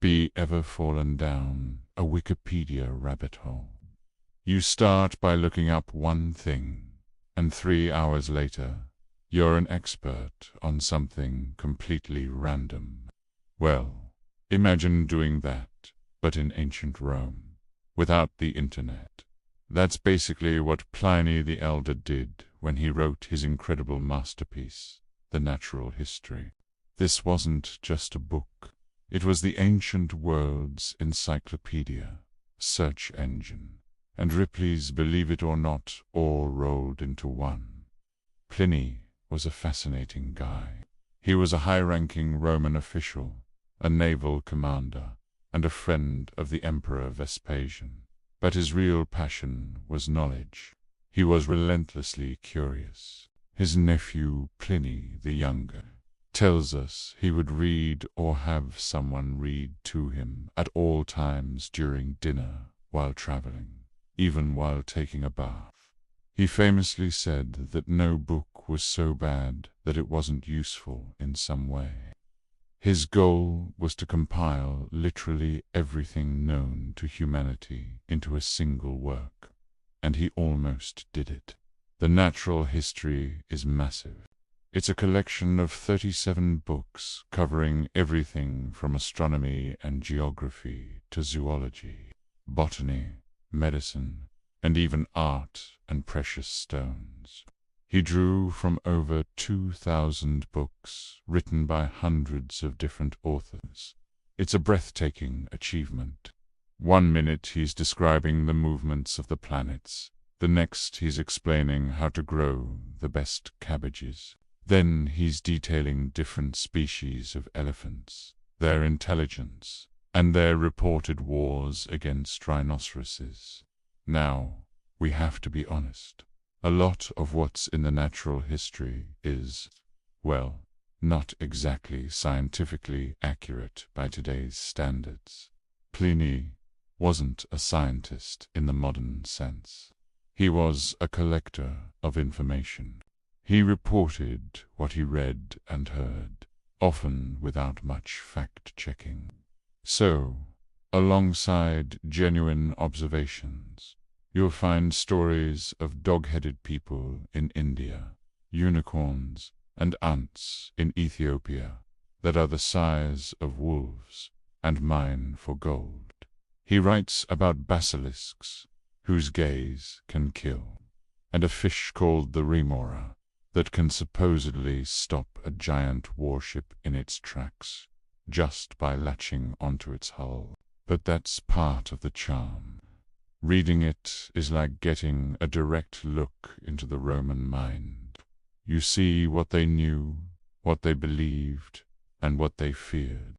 be ever fallen down a Wikipedia rabbit hole. You start by looking up one thing, and 3 hours later, you're an expert on something completely random. Well, imagine doing that, but in ancient Rome, without the internet. That's basically what Pliny the Elder did when he wrote his incredible masterpiece, The Natural History. This wasn't just a book. It was the ancient world's encyclopedia, search engine, and Ripley's Believe It or Not all rolled into one. Pliny was a fascinating guy. He was a high-ranking Roman official, a naval commander, and a friend of the Emperor Vespasian. But his real passion was knowledge. He was relentlessly curious. His nephew, Pliny the Younger, tells us he would read or have someone read to him at all times during dinner, while traveling, even while taking a bath. He famously said that no book was so bad that it wasn't useful in some way. His goal was to compile literally everything known to humanity into a single work, and he almost did it. The Natural History is massive. It's a collection of 37 books covering everything from astronomy and geography to zoology, botany, medicine, and even art and precious stones. He drew from over 2,000 books written by hundreds of different authors. It's a breathtaking achievement. 1 minute he's describing the movements of the planets. The next he's explaining how to grow the best cabbages. Then he's detailing different species of elephants, their intelligence, and their reported wars against rhinoceroses. Now, we have to be honest. A lot of what's in the Natural History is, well, not exactly scientifically accurate by today's standards. Pliny wasn't a scientist in the modern sense. He was a collector of information. He reported what he read and heard, often without much fact-checking. So, alongside genuine observations, you'll find stories of dog-headed people in India, unicorns and ants in Ethiopia that are the size of wolves and mine for gold. He writes about basilisks, whose gaze can kill, and a fish called the remora that can supposedly stop a giant warship in its tracks just by latching onto its hull. But that's part of the charm. Reading it is like getting a direct look into the Roman mind. You see what they knew, what they believed, and what they feared.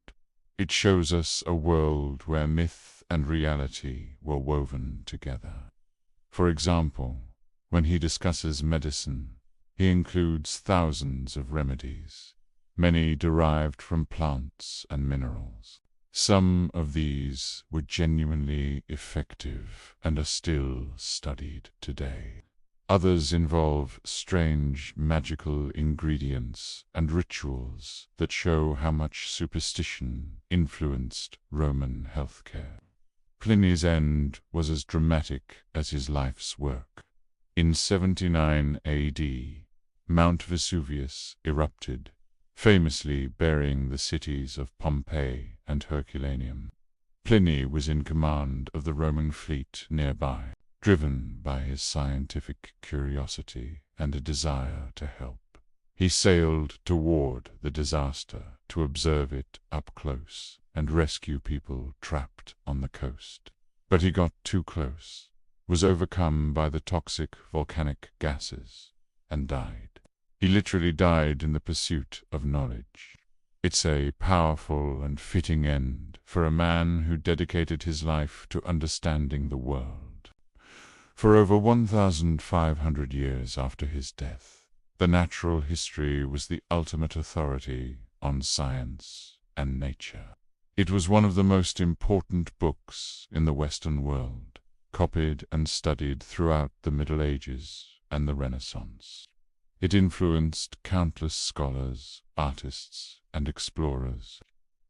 It shows us a world where myth and reality were woven together. For example, when he discusses medicine, he includes thousands of remedies, many derived from plants and minerals. Some of these were genuinely effective and are still studied today. Others involve strange magical ingredients and rituals that show how much superstition influenced Roman healthcare. Pliny's end was as dramatic as his life's work. In 79 AD, Mount Vesuvius erupted, famously burying the cities of Pompeii and Herculaneum. Pliny was in command of the Roman fleet nearby, driven by his scientific curiosity and a desire to help. He sailed toward the disaster to observe it up close and rescue people trapped on the coast. But he got too close, was overcome by the toxic volcanic gases, and died. He literally died in the pursuit of knowledge. It's a powerful and fitting end for a man who dedicated his life to understanding the world. For over 1,500 years after his death, the Natural History was the ultimate authority on science and nature. It was one of the most important books in the Western world, copied and studied throughout the Middle Ages and the Renaissance. It influenced countless scholars, artists, and explorers.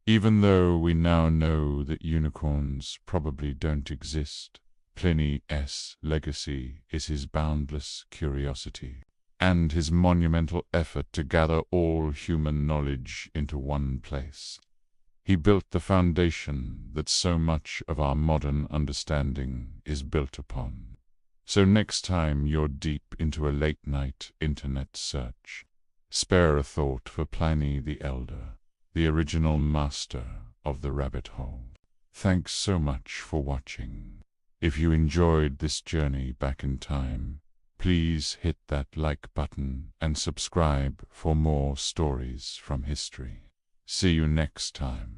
Even though we now know that unicorns probably don't exist, Pliny's legacy is his boundless curiosity and his monumental effort to gather all human knowledge into one place. He built the foundation that so much of our modern understanding is built upon. So next time you're deep into a late-night internet search, spare a thought for Pliny the Elder, the original master of the rabbit hole. Thanks so much for watching. If you enjoyed this journey back in time, please hit that like button and subscribe for more stories from history. See you next time.